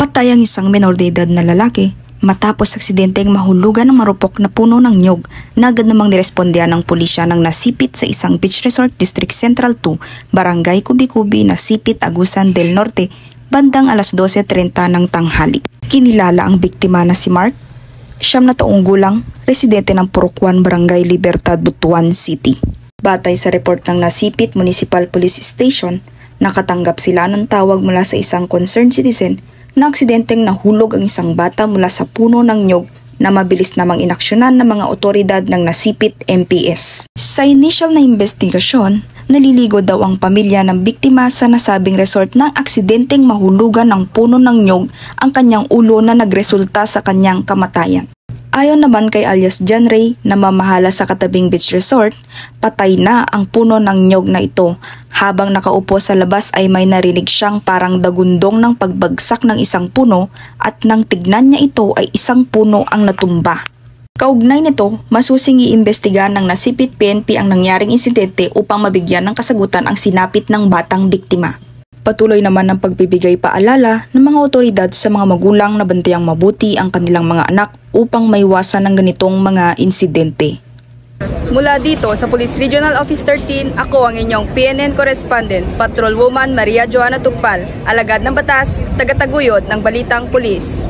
Patay ang isang menor de edad na lalaki matapos aksidenteng mahulugan ng marupok na puno ng nyog na agad namang nirespondihan ng pulisya nang nasipit sa isang beach resort District Central 2, Barangay Kubi-Kubi na Sipit, Agusan del Norte, bandang alas 12:30 ng tanghali. Kinilala ang biktima na si Mark, 9 taong gulang, residente ng Purokwan, Barangay Libertad, Butuan City. Batay sa report ng Nasipit Municipal Police Station, nakatanggap sila ng tawag mula sa isang concerned citizen na aksidenteng nahulog ang isang bata mula sa puno ng nyog na mabilis namang inaksyonan ng mga otoridad ng Nasipit MPS. Sa initial na investigasyon, naliligo daw ang pamilya ng biktima sa nasabing resort ng aksidenteng mahulugan ng puno ng nyog ang kanyang ulo na nagresulta sa kanyang kamatayan. Ayon naman kay alias John Ray na mamahala sa katabing beach resort, patay na ang puno ng nyog na ito. Habang nakaupo sa labas ay may narinig siyang parang dagundong ng pagbagsak ng isang puno at nang tignan niya ito ay isang puno ang natumba. Kaugnay nito, masusing iimbestigahan ng Nasipit PNP ang nangyaring insidente upang mabigyan ng kasagutan ang sinapit ng batang biktima. Patuloy naman ang pagbibigay paalala ng mga otoridad sa mga magulang na bantayang mabuti ang kanilang mga anak upang maiwasan ng ganitong mga insidente. Mula dito sa Police Regional Office 13, ako ang inyong PNN Correspondent, Patrolwoman Maria Joana Tugpal, alagad ng batas, tagataguyod ng Balitang Pulis.